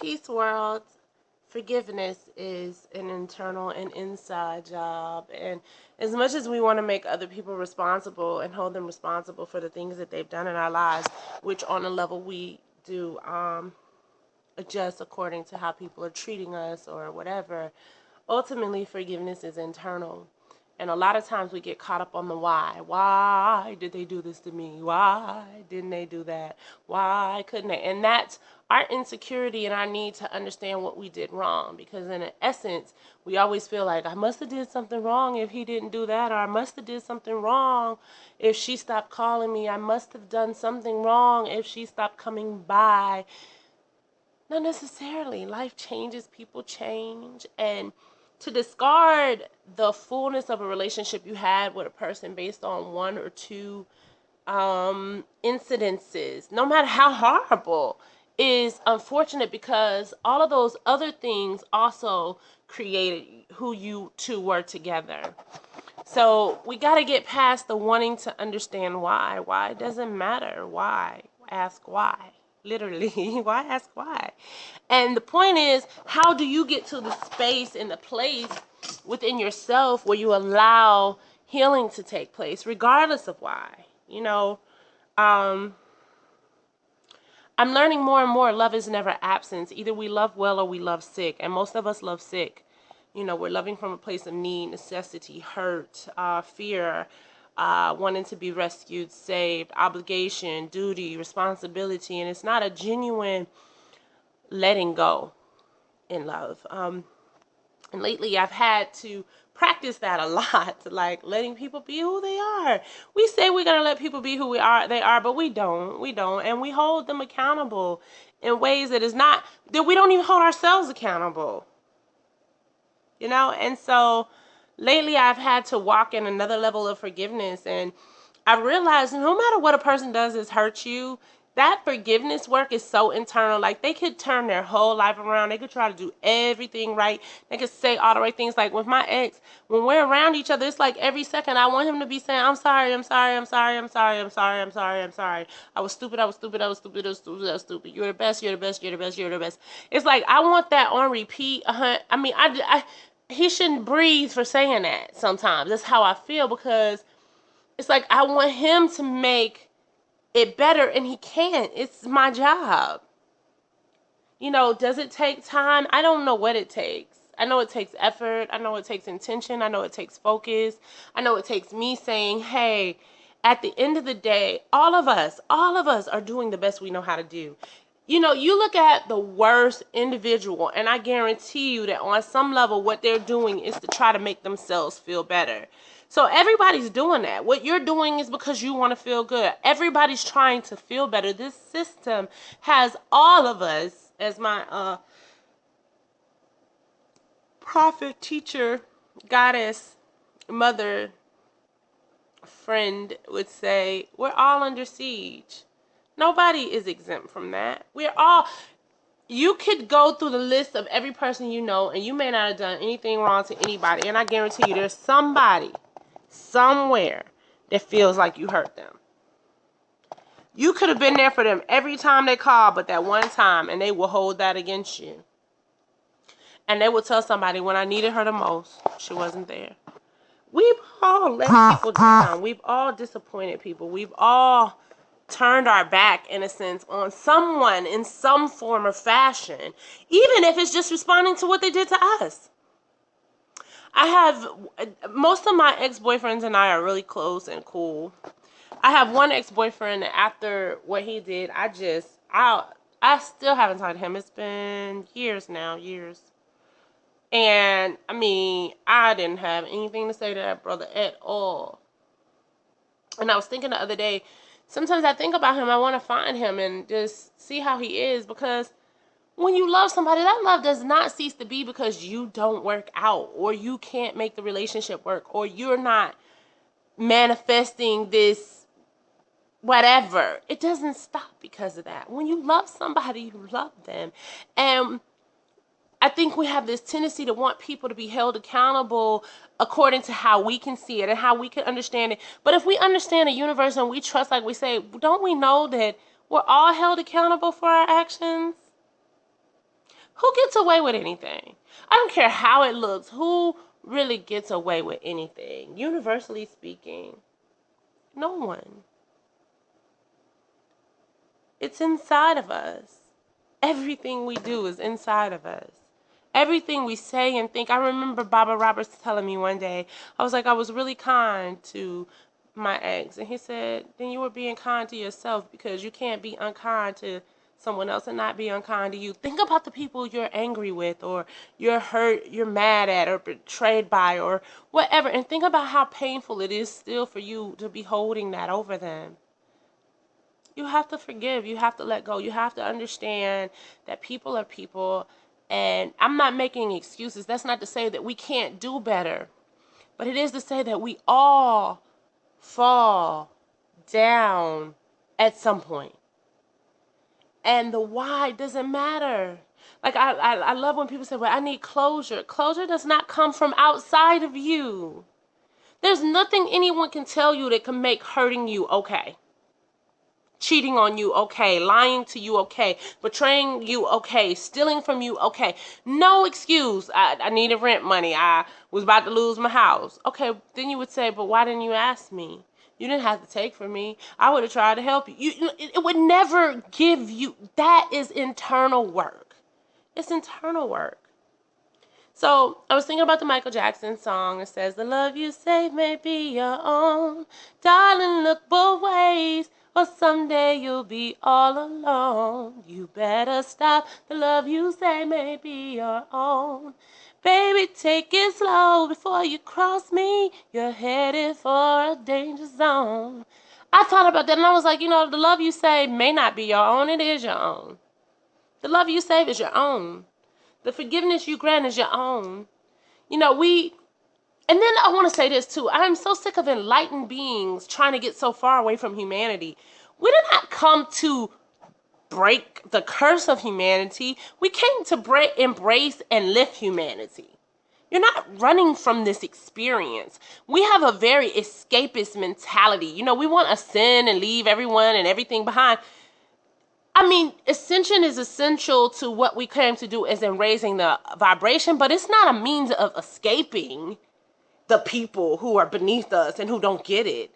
Peace world. Forgiveness is an internal and inside job. And as much as we want to make other people responsible and hold them responsible for the things that they've done in our lives, which on a level we do adjust according to how people are treating us or whatever, ultimately forgiveness is internal. And a lot of times we get caught up on the why. Why did they do this to me? Why didn't they do that? Why couldn't they? And that's our insecurity and our need to understand what we did wrong. Because in essence, we always feel like I must have did something wrong if he didn't do that, or I must have did something wrong if she stopped calling me. I must have done something wrong if she stopped coming by. Not necessarily. Life changes, people change, and to discard the fullness of a relationship you had with a person based on one or two incidences, no matter how horrible, is unfortunate because all of those other things also created who you two were together. So we got to get past the wanting to understand why. Why doesn't matter. Why? Ask why. Literally, why ask why? And the point is, how do you get to the space and the place within yourself where you allow healing to take place, regardless of why? You know, um, I'm learning more and more love is never absence. Either we love well or we love sick. And most of us love sick. You know, we're loving from a place of need, necessity, hurt, fear, wanting to be rescued, saved, obligation, duty, responsibility. And it's not a genuine letting go in love. And lately I've had to practice that a lot, like letting people be who they are. We say we're going to let people be who they are, but we don't. We don't. And we hold them accountable in ways that is not, that we don't even hold ourselves accountable. You know? And so lately I've had to walk in another level of forgiveness, and I realized no matter what a person does is hurt you, that forgiveness work is so internal. Like, they could turn their whole life around. They could try to do everything right. They could say all the right things. Like with my ex, when we're around each other, it's like every second I want him to be saying, I'm sorry, I'm sorry, I'm sorry, I'm sorry, I'm sorry, I'm sorry, I'm sorry. I was stupid, I was stupid, I was stupid, I was stupid, I was stupid. You're the best, you're the best, you're the best, you're the best. It's like I want that on repeat. I mean, he shouldn't breathe for saying that sometimes. That's how I feel, because it's like I want him to make it better, and he can't. It's my job. You know, does it take time? I don't know what it takes. I know it takes effort. I know it takes intention. I know it takes focus. I know it takes me saying, hey, at the end of the day, all of us are doing the best we know how to do. You know, you look at the worst individual, and I guarantee you that on some level, what they're doing is to try to make themselves feel better. So everybody's doing that. What you're doing is because you want to feel good. Everybody's trying to feel better. This system has all of us, as my prophet, teacher, goddess, mother, friend would say, we're all under siege. Nobody is exempt from that. We're all. You could go through the list of every person you know, and you may not have done anything wrong to anybody. And I guarantee you, there's somebody, somewhere, that feels like you hurt them. You could have been there for them every time they call, but that one time, and they will hold that against you. And they will tell somebody, when I needed her the most, she wasn't there. We've all let people down. We've all disappointed people. We've all turned our back, in a sense, on someone in some form or fashion, even if it's just responding to what they did to us. I have, most of my ex-boyfriends and I are really close and cool. I have one ex-boyfriend that after what he did, I still haven't talked to him. It's been years now, years. And, I mean, I didn't have anything to say to that brother at all. And I was thinking the other day, sometimes I think about him, I want to find him and just see how he is, because when you love somebody, that love does not cease to be because you don't work out, or you can't make the relationship work, or you're not manifesting this whatever. It doesn't stop because of that. When you love somebody, you love them. And I think we have this tendency to want people to be held accountable according to how we can see it and how we can understand it. But if we understand the universe and we trust, like we say, don't we know that we're all held accountable for our actions? Who gets away with anything? I don't care how it looks. Who really gets away with anything? Universally speaking, no one. It's inside of us. Everything we do is inside of us. Everything we say and think. I remember Baba Roberts telling me one day, I was like, I was really kind to my ex. And he said, then you were being kind to yourself, because you can't be unkind to someone else and not be unkind to you. Think about the people you're angry with, or you're hurt, you're mad at, or betrayed by, or whatever. And think about how painful it is still for you to be holding that over them. You have to forgive. You have to let go. You have to understand that people are people. And I'm not making excuses. That's not to say that we can't do better. But it is to say that we all fall down at some point. And the why doesn't matter. Like, I love when people say, well, I need closure. Closure does not come from outside of you. There's nothing anyone can tell you that can make hurting you okay. Cheating on you, okay. Lying to you, okay. Betraying you, okay. Stealing from you, okay. No excuse. I needed rent money. I was about to lose my house. Okay, then you would say, but why didn't you ask me? You didn't have to take from me. I would have tried to help you. It would never give you. That is internal work. It's internal work. So I was thinking about the Michael Jackson song. It says, the love you save may be your own. Darling, look both ways, or someday you'll be all alone. You better stop. The love you say may be your own. Baby, take it slow before you cross me. You're headed for a danger zone. I thought about that and I was like, the love you save may not be your own. It is your own. The love you save is your own. The forgiveness you grant is your own. And then I want to say this too. I'm so sick of enlightened beings trying to get so far away from humanity. We did not come to break the curse of humanity. We came to embrace and lift humanity. You're not running from this experience. We have a very escapist mentality. We want to sin and leave everyone and everything behind. Ascension is essential to what we came to do, as in raising the vibration, but it's not a means of escaping the people who are beneath us and who don't get it.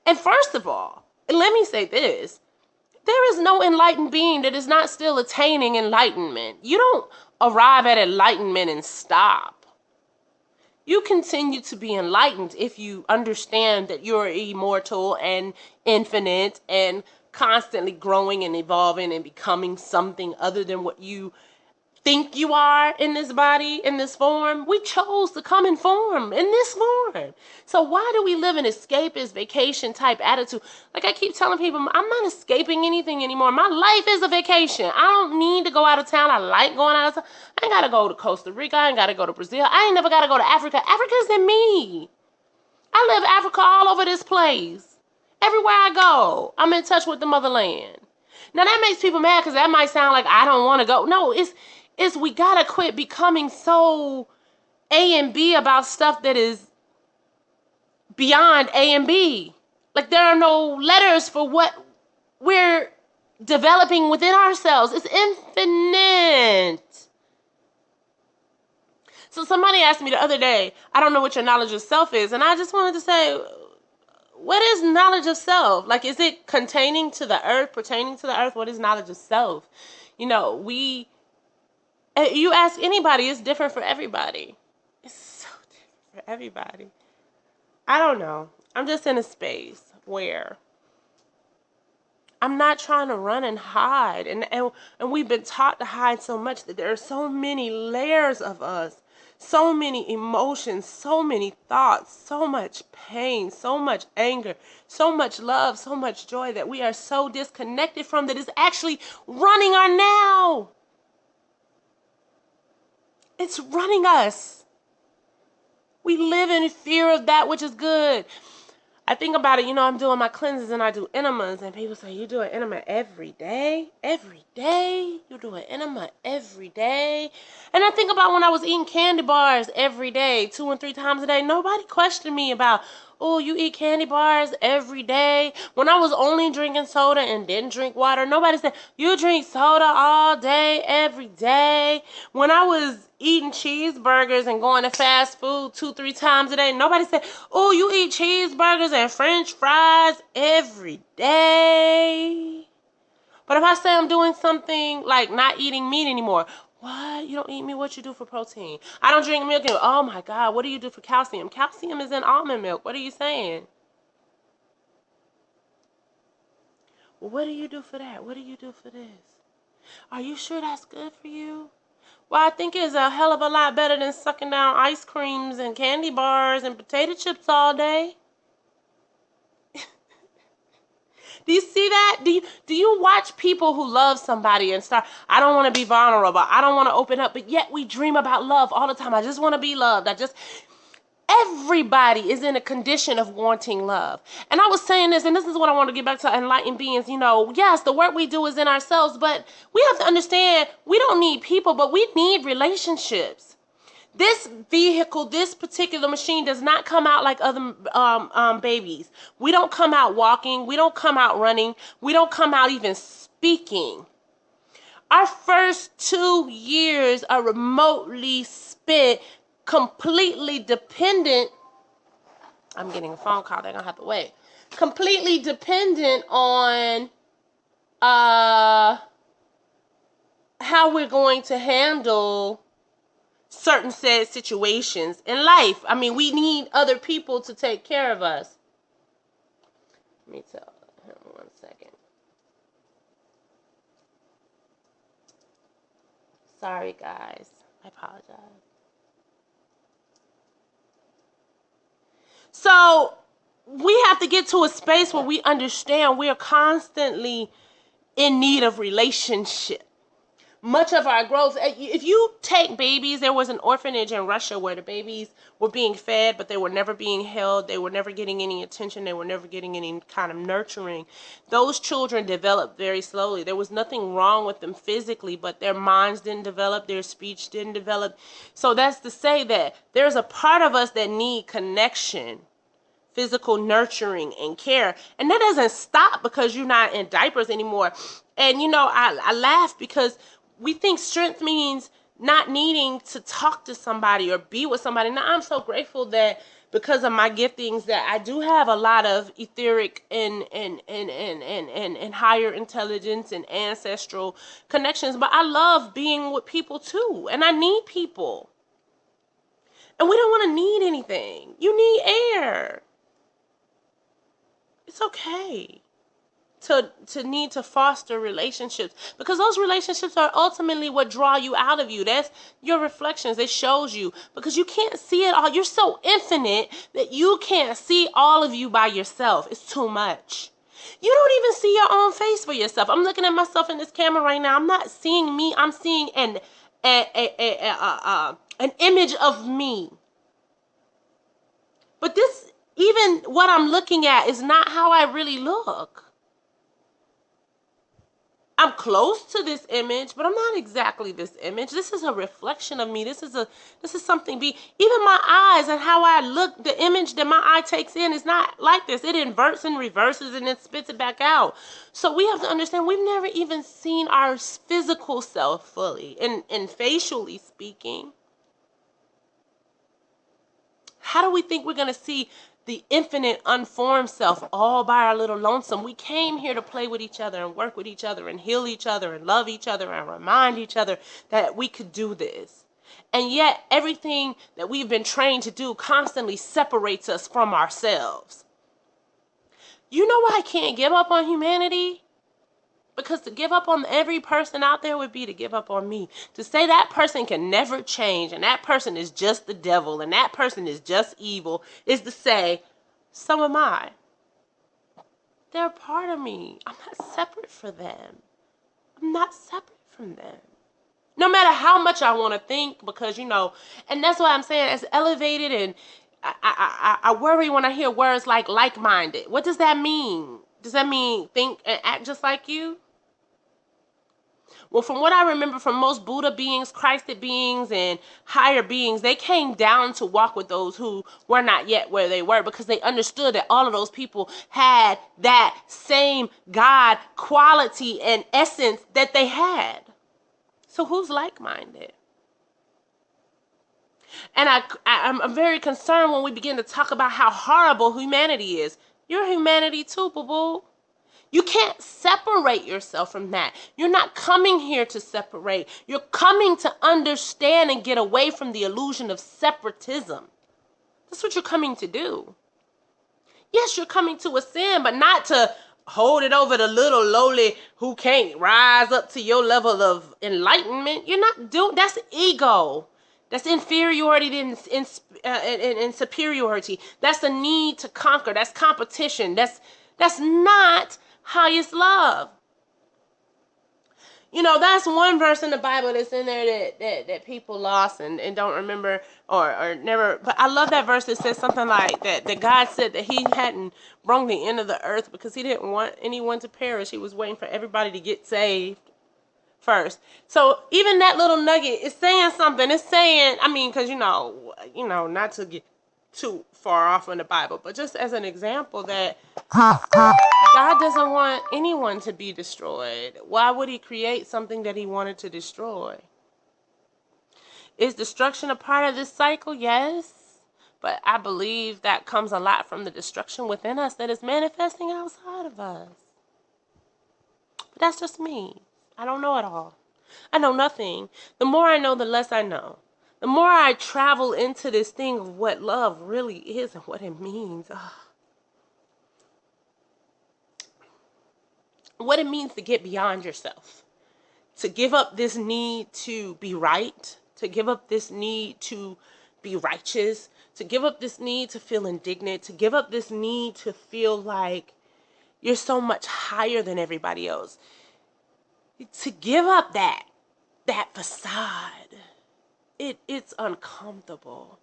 And first of all, let me say this. There is no enlightened being that is not still attaining enlightenment. You don't arrive at enlightenment and stop. You continue to be enlightened if you understand that you're immortal and infinite and constantly growing and evolving and becoming something other than what you think you are in this body, in this form. We chose to come in form, in this form. So why do we live an escapist vacation type attitude? Like I keep telling people, I'm not escaping anything anymore. My life is a vacation. I don't need to go out of town. I like going out of town. I ain't got to go to Costa Rica. I ain't got to go to Brazil. I ain't never got to go to Africa. Africa's in me. I live Africa all over this place. Everywhere I go, I'm in touch with the motherland. Now that makes people mad because that might sound like I don't want to go. No, it's we gotta quit becoming so A and B about stuff that is beyond A and B. Like there are no letters for what we're developing within ourselves. It's infinite. So somebody asked me the other day, I don't know what your knowledge of self is, and I just wanted to say, what is knowledge of self? Like, is it containing to the earth, pertaining to the earth? What is knowledge of self? You ask anybody, it's different for everybody. It's so different for everybody. I don't know. I'm just in a space where I'm not trying to run and hide. And we've been taught to hide so much that there are so many layers of us. So many emotions, so many thoughts, so much pain, so much anger, so much love, so much joy that we are so disconnected from that is actually running our now. It's running us. We live in fear of that which is good. I think about it, I'm doing my cleanses and I do enemas, and people say, you do an enema every day? Every day? You do an enema every day? And I think about when I was eating candy bars every day, 2 and 3 times a day. Nobody questioned me about oh, you eat candy bars every day. When I was only drinking soda and didn't drink water, nobody said, you drink soda all day, every day. When I was eating cheeseburgers and going to fast food 2-3 times a day, nobody said, oh, you eat cheeseburgers and french fries every day. But if I say I'm doing something like not eating meat anymore, what? You don't eat meat? What you do for protein? I don't drink milk anymore. Oh my God, what do you do for calcium? Calcium is in almond milk. What are you saying? Well, what do you do for that? What do you do for this? Are you sure that's good for you? Well, I think it's a hell of a lot better than sucking down ice creams and candy bars and potato chips all day. Do you see that? Do you watch people who love somebody and start, I don't want to be vulnerable. I don't want to open up, but yet we dream about love all the time. I just want to be loved. Everybody is in a condition of wanting love. And I was saying this, and this is what I want to get back to enlightened beings. Yes, the work we do is in ourselves, but we have to understand we don't need people, but we need relationships. This vehicle, this particular machine does not come out like other babies. We don't come out walking. We don't come out running. We don't come out even speaking. Our first 2 years are remotely spent, completely dependent. I'm getting a phone call. They're going to have to wait. Completely dependent on how we're going to handle certain said situations in life. I mean, we need other people to take care of us. Let me tell him 1 second. Sorry, guys. I apologize. So we have to get to a space where we understand we are constantly in need of relationship. Much of our growth, if you take babies, there was an orphanage in Russia where the babies were being fed, but they were never being held. They were never getting any attention. They were never getting any kind of nurturing. Those children developed very slowly. There was nothing wrong with them physically, but their minds didn't develop. Their speech didn't develop. So that's to say that there's a part of us that need connection, physical nurturing and care. And that doesn't stop because you're not in diapers anymore. And, I laugh because we think strength means not needing to talk to somebody or be with somebody. Now, I'm so grateful that because of my giftings that I do have a lot of etheric and higher intelligence and ancestral connections. But I love being with people too. And I need people. And we don't want to need anything. You need air. It's okay to need to foster relationships, because those relationships are ultimately what draw you out of you. That's your reflections. It shows you, because you can't see it all. You're so infinite that you can't see all of you by yourself. It's too much. You don't even see your own face for yourself. I'm looking at myself in this camera right now. I'm not seeing me. I'm seeing an image of me. But this, even what I'm looking at, is not how I really look. I'm close to this image, but I'm not exactly this image. This is a reflection of me. This is something even my eyes and how I look, the image that my eye takes in is not like this. It inverts and reverses and then spits it back out. So we have to understand we've never even seen our physical self fully and facially speaking. How do we think we're going to see the infinite unformed self all by our little lonesome? We came here to play with each other and work with each other and heal each other and love each other and remind each other that we could do this. And yet everything that we've been trained to do constantly separates us from ourselves. You know why I can't give up on humanity? Because to give up on every person out there would be to give up on me. To say that person can never change and that person is just the devil and that person is just evil is to say, so am I. They're a part of me. I'm not separate from them. I'm not separate from them. No matter how much I want to think, because, and that's why I'm saying it's elevated, and I worry when I hear words like like-minded. What does that mean? Does that mean think and act just like you? Well, from what I remember from most Buddha beings, Christed beings, and higher beings, they came down to walk with those who were not yet where they were, because they understood that all of those people had that same God quality and essence that they had. So who's like-minded? And I'm very concerned when we begin to talk about how horrible humanity is. You're humanity too, boo-boo. You can't separate yourself from that. You're not coming here to separate. You're coming to understand and get away from the illusion of separatism. That's what you're coming to do. Yes, you're coming to ascend, but not to hold it over the little lowly who can't rise up to your level of enlightenment. You're not doing, that's ego. That's inferiority and superiority. That's a need to conquer. That's competition. That's not highest love. You know, that's one verse in the Bible that's in there that people lost and don't remember or never. But I love that verse that says something like that God said that he hadn't brung the end of the earth because he didn't want anyone to perish. He was waiting for everybody to get saved first. So even that little nugget is saying something. It's saying, I mean, because you know, not to get too far off in the Bible, but just as an example that God doesn't want anyone to be destroyed. Why would he create something that he wanted to destroy? Is destruction a part of this cycle? Yes. But I believe that comes a lot from the destruction within us that is manifesting outside of us. But that's just me. I don't know it all. I know nothing. The more I know, the less I know. The more I travel into this thing of what love really is and what it means. What it means to get beyond yourself. To give up this need to be right. To give up this need to be righteous. To give up this need to feel indignant. To give up this need to feel like you're so much higher than everybody else. To give up that facade. It's uncomfortable.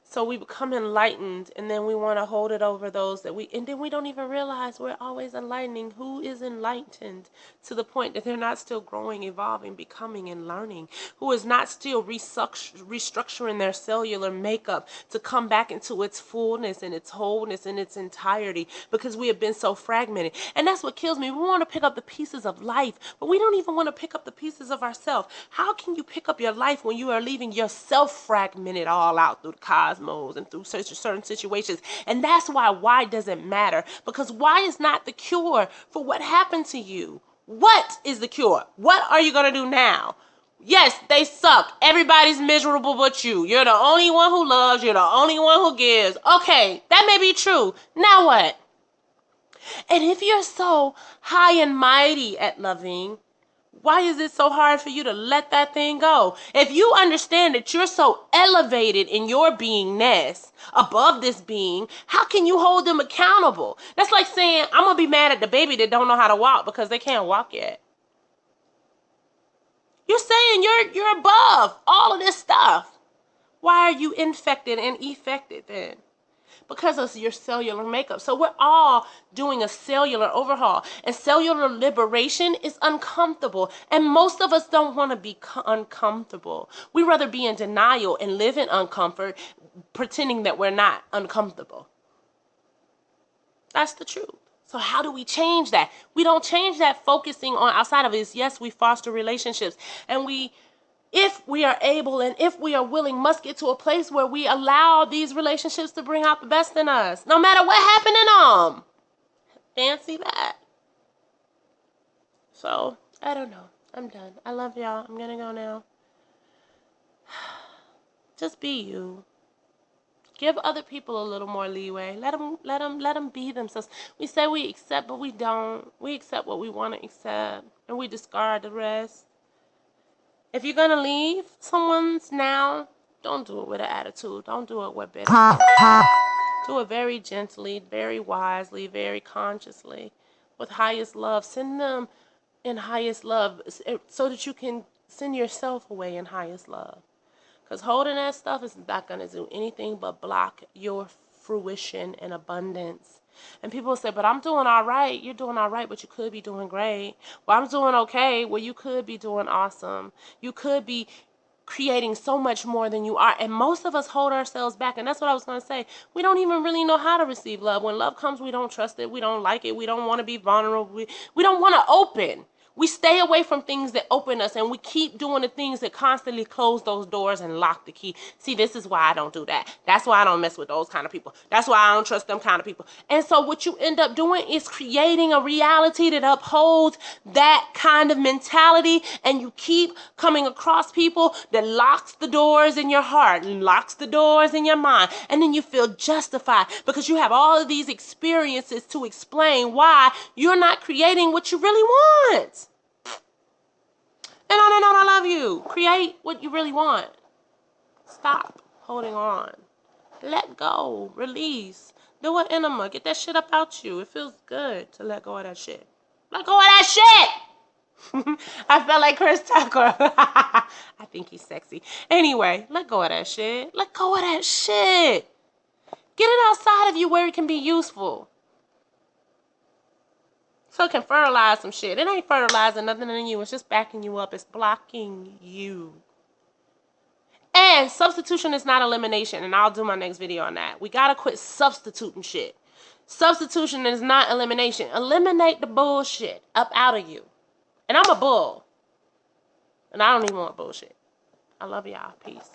So we become enlightened, and then we want to hold it over those and then we don't even realize we're always enlightening. Who is enlightened to the point that they're not still growing, evolving, becoming, and learning? Who is not still restructuring their cellular makeup to come back into its fullness and its wholeness and its entirety, because we have been so fragmented. And that's what kills me. We want to pick up the pieces of life, but we don't even want to pick up the pieces of ourselves. How can you pick up your life when you are leaving yourself fragmented all out through the cosmos and through certain situations? And that's why doesn't matter, because why is not the cure for what happened to you. What is the cure? What are you going to do now? Yes, they suck. Everybody's miserable but you. You're the only one who loves. You're the only one who gives. Okay, that may be true. Now what? And if you're so high and mighty at loving, why is it so hard for you to let that thing go? If you understand that you're so elevated in your beingness above this being, how can you hold them accountable? That's like saying, I'm going to be mad at the baby that don't know how to walk because they can't walk yet. You're saying you're above all of this stuff. Why are you infected and effected then? Because of your cellular makeup. So we're all doing a cellular overhaul. And cellular liberation is uncomfortable. And most of us don't want to be uncomfortable. We rather be in denial and live in uncomfort, pretending that we're not uncomfortable. That's the truth. So how do we change that? We don't change that focusing on outside of it. Yes, we foster relationships. And if we are able and if we are willing, must get to a place where we allow these relationships to bring out the best in us, no matter what happened in them. Fancy that. So, I don't know. I'm done. I love y'all. I'm going to go now. Just be you. Give other people a little more leeway. Let them be themselves. We say we accept, but we don't. We accept what we want to accept, and we discard the rest. If you're going to leave someone's now, don't do it with an attitude. Don't do it with bitterness. Do it very gently, very wisely, very consciously, with highest love. Send them in highest love so that you can send yourself away in highest love. Because holding that stuff is not going to do anything but block your fruition and abundance. And people say, but I'm doing all right. You're doing all right, but you could be doing great. Well, I'm doing okay. Well, you could be doing awesome. You could be creating so much more than you are. And most of us hold ourselves back. And that's what I was going to say. We don't even really know how to receive love. When love comes, we don't trust it. We don't like it. We don't want to be vulnerable. We don't want to open. We stay away from things that open us, and we keep doing the things that constantly close those doors and lock the key. See, this is why I don't do that. That's why I don't mess with those kind of people. That's why I don't trust them kind of people. And so what you end up doing is creating a reality that upholds that kind of mentality, and you keep coming across people that locks the doors in your heart and locks the doors in your mind, and then you feel justified because you have all of these experiences to explain why you're not creating what you really want. And on and on, I love you. Create what you really want. Stop holding on. Let go. Release. Do an enema. Get that shit up out you. It feels good to let go of that shit. Let go of that shit. I felt like Chris Tucker. I think he's sexy. Anyway, let go of that shit. Let go of that shit. Get it outside of you where it can be useful. So it can fertilize some shit. It ain't fertilizing nothing in you. It's just backing you up. It's blocking you. And substitution is not elimination. And I'll do my next video on that. We got to quit substituting shit. Substitution is not elimination. Eliminate the bullshit up out of you. And I'm a bull. And I don't even want bullshit. I love y'all. Peace.